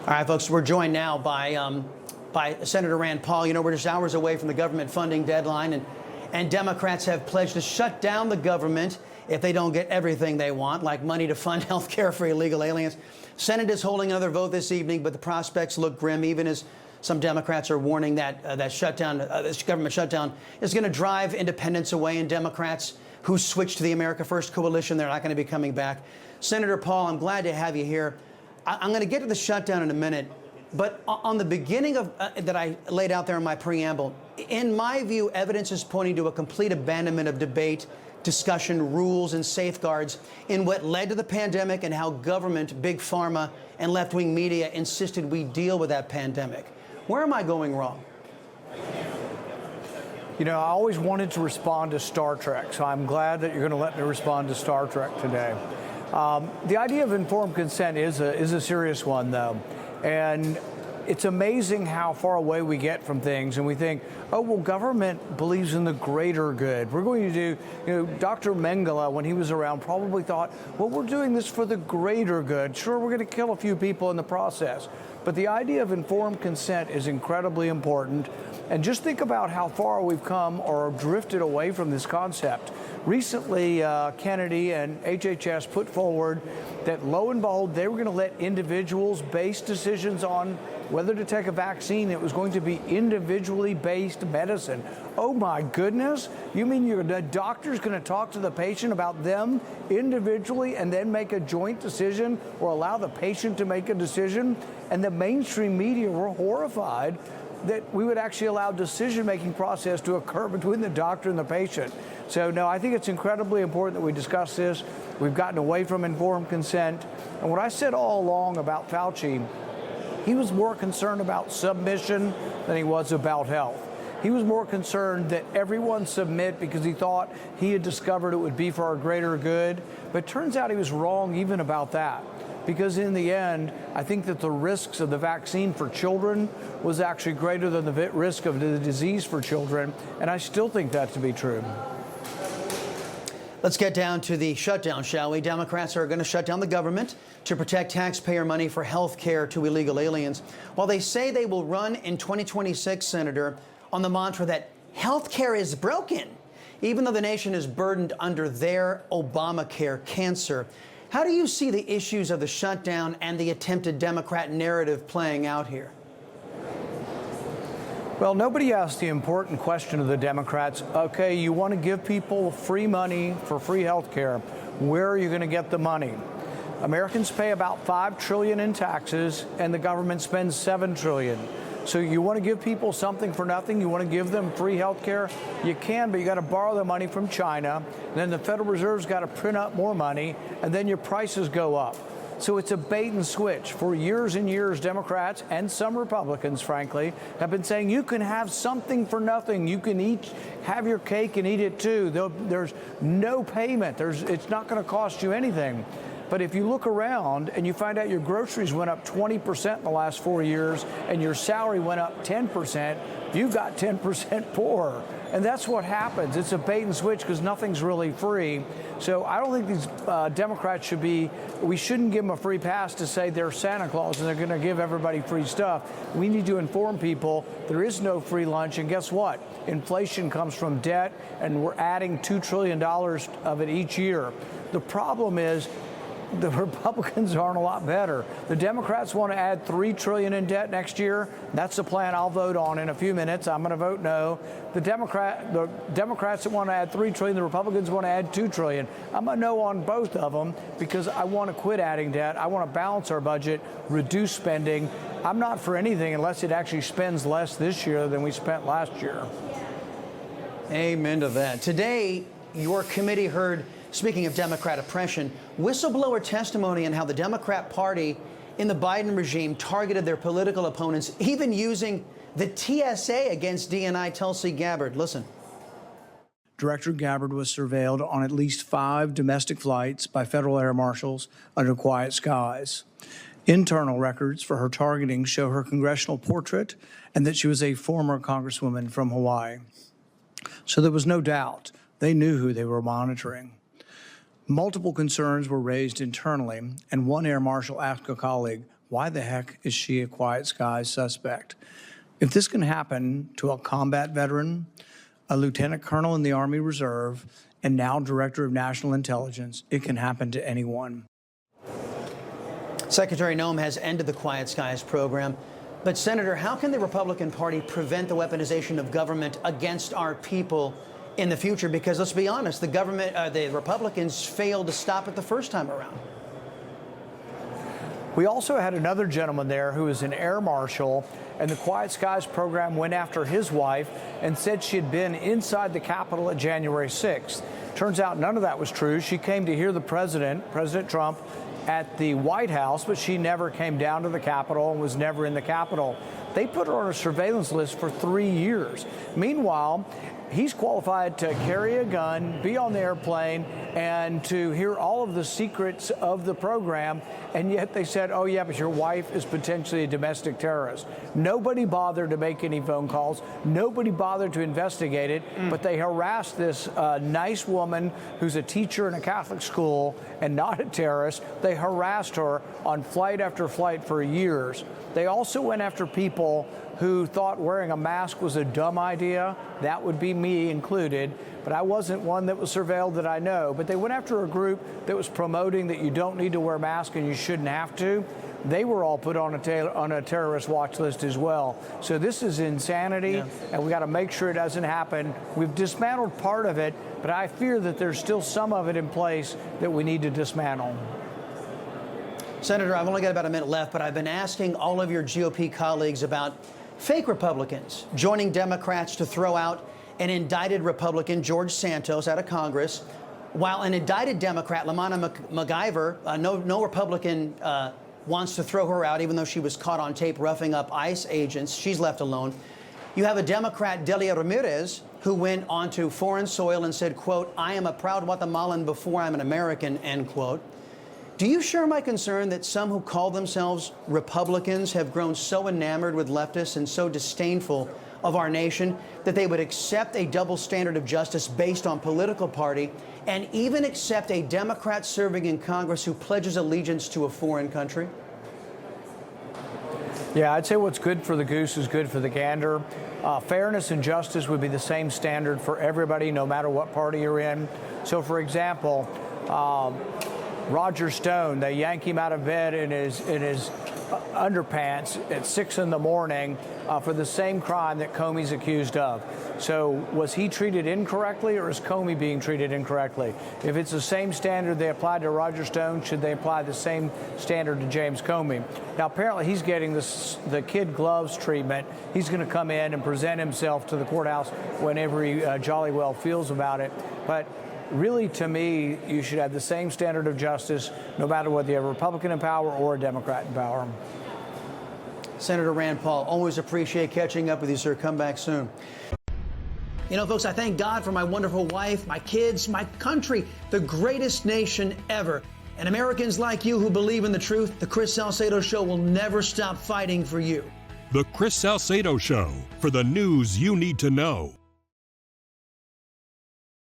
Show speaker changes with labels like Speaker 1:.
Speaker 1: All right, folks, we're joined now by Senator Rand Paul. You know, we're just hours away from the government funding deadline, and Democrats have pledged to shut down the government if they don't get everything they want, like money to fund health care for illegal aliens. Senate is holding another vote this evening, but the prospects look grim, even as some Democrats are warning that this government shutdown is going to drive independents away, and Democrats who switched to the America First coalition, they're not going to be coming back. Senator Paul, I'm glad to have you here. I'm going to get to the shutdown in a minute, but on the beginning of that I laid out there in my preamble, in my view, evidence is pointing to a complete abandonment of debate, discussion, rules, and safeguards in what led to the pandemic and how government, big pharma, and left-wing media insisted we deal with that pandemic. Where am I going wrong?
Speaker 2: You know, I always wanted to respond to Star Trek, so I'm glad that you're going to let me respond to Star Trek today. The idea of informed consent is a serious one, though. And it's amazing how far away we get from things, and we think, oh, well, government believes in the greater good. We're going to do, you know, Dr. Mengele, when he was around, probably thought, well, we're doing this for the greater good. Sure, we're going to kill a few people in the process. But the idea of informed consent is incredibly important. And just think about how far we've come or drifted away from this concept. Recently, Kennedy and HHS put forward that, lo and behold, they were going to let individuals base decisions on whether to take a vaccine. It was going to be individually based medicine. Oh, my goodness. You mean the doctor's going to talk to the patient about them individually and then make a joint decision or allow the patient to make a decision? And the mainstream media were horrified that we would actually allow decision-making process to occur between the doctor and the patient. So, no, I think it's incredibly important that we discuss this. We've gotten away from informed consent. And what I said all along about Fauci, he was more concerned about submission than he was about health. He was more concerned that everyone submit because he thought he had discovered it would be for our greater good. But it turns out he was wrong even about that. Because in the end, I think that the risks of the vaccine for children was actually greater than the risk of the disease for children. And I still think that to be true.
Speaker 1: Let's get down to the shutdown, shall we? Democrats are going to shut down the government to protect taxpayer money for health care to illegal aliens. While they say they will run in 2026, Senator, on the mantra that health care is broken, even though the nation is burdened under their Obamacare cancer. How do you see the issues of the shutdown and the attempted Democrat narrative playing out here?
Speaker 2: Well, nobody asked the important question of the Democrats. Okay, you want to give people free money for free health care. Where are you going to get the money? Americans pay about $5 trillion in taxes, and the government spends $7 trillion. So you want to give people something for nothing? You want to give them free health care? You can, but you got to borrow the money from China. Then the Federal Reserve's got to print up more money, and then your prices go up. So it's a bait and switch. For years and years, Democrats and some Republicans, frankly, have been saying you can have something for nothing. You can have your cake and eat it too. There's no payment. It's not going to cost you anything. But if you look around and you find out your groceries went up 20% in the last 4 years and your salary went up 10%, you've got 10% poorer. And that's what happens. It's a bait and switch because nothing's really free. So I don't think these Democrats we shouldn't give them a free pass to say they're Santa Claus and they're going to give everybody free stuff. We need to inform people there is no free lunch. And guess what? Inflation comes from debt, and we're adding $2 trillion of it each year. The problem is, the Republicans aren't a lot better. The Democrats want to add $3 trillion in debt next year. That's the plan I'll vote on in a few minutes. I'm going to vote no. The Democrats that want to add $3 trillion, the Republicans want to add $2 trillion. I'm a no on both of them because I want to quit adding debt. I want to balance our budget, reduce spending. I'm not for anything unless it actually spends less this year than we spent last year.
Speaker 1: Amen to that. Today, your committee heard, speaking of Democrat oppression, whistleblower testimony on how the Democrat Party in the Biden regime targeted their political opponents, even using the TSA against DNI Tulsi Gabbard. Listen.
Speaker 2: Director Gabbard was surveilled on at least 5 domestic flights by federal air marshals under quiet skies. Internal records for her targeting show her congressional portrait and that she was a former congresswoman from Hawaii. So there was no doubt they knew who they were monitoring. Multiple concerns were raised internally, and one air marshal asked a colleague, why the heck is she a quiet sky suspect? If this can happen to a combat veteran, a lieutenant colonel in the Army Reserve, and now director of national intelligence, it can happen to anyone.
Speaker 1: Secretary Noem has ended the Quiet Skies program. But, Senator, how can the Republican Party prevent the weaponization of government against our people in the future? Because let's be honest, the Republicans failed to stop it the first time around.
Speaker 2: We also had another gentleman there who was an air marshal, and the Quiet Skies program went after his wife and said she had been inside the Capitol at January 6th. Turns out none of that was true. She came to hear the President Trump, at the White House, but she never came down to the Capitol and was never in the Capitol. They put her on a surveillance list for 3 years. Meanwhile, he's qualified to carry a gun, be on the airplane, and to hear all of the secrets of the program, and yet they said, oh yeah, but your wife is potentially a domestic terrorist. Nobody bothered to make any phone calls. Nobody bothered to investigate it, but they harassed this nice woman who's a teacher in a Catholic school and not a terrorist. They harassed her on flight after flight for years. They also went after people who thought wearing a mask was a dumb idea. That would be me included, but I wasn't one that was surveilled that I know. But they went after a group that was promoting that you don't need to wear a mask and you shouldn't have to. They were all put on a terrorist watch list as well. So this is insanity, and we got to make sure it doesn't happen. We've dismantled part of it, but I fear that there's still some of it in place that we need to dismantle.
Speaker 1: Senator, I've only got about a minute left, but I've been asking all of your GOP colleagues about fake Republicans joining Democrats to throw out an indicted Republican, George Santos, out of Congress, while an indicted Democrat, LaMonna McIver, no Republican wants to throw her out, even though she was caught on tape roughing up ICE agents. She's left alone. You have a Democrat, Delia Ramirez, who went onto foreign soil and said, quote, I am a proud Guatemalan before I'm an American, end quote. Do you share my concern that some who call themselves Republicans have grown so enamored with leftists and so disdainful of our nation that they would accept a double standard of justice based on political party and even accept a Democrat serving in Congress who pledges allegiance to a foreign country?
Speaker 2: Yeah, I'd say what's good for the goose is good for the gander. Fairness and justice would be the same standard for everybody, no matter what party you're in. So, for example, Roger Stone, they yank him out of bed in his underpants at 6 in the morning for the same crime that Comey's accused of. So was he treated incorrectly, or is Comey being treated incorrectly? If it's the same standard they applied to Roger Stone, should they apply the same standard to James Comey? Now, apparently he's getting the kid gloves treatment. He's going to come in and present himself to the courthouse whenever he jolly well feels about it. But really, to me, you should have the same standard of justice, no matter whether you have a Republican in power or a Democrat in power.
Speaker 1: Senator Rand Paul, always appreciate catching up with you, sir. Come back soon. You know, folks, I thank God for my wonderful wife, my kids, my country, the greatest nation ever. And Americans like you who believe in the truth, the Chris Salcedo Show will never stop fighting for you.
Speaker 3: The Chris Salcedo Show, for the news you need to know.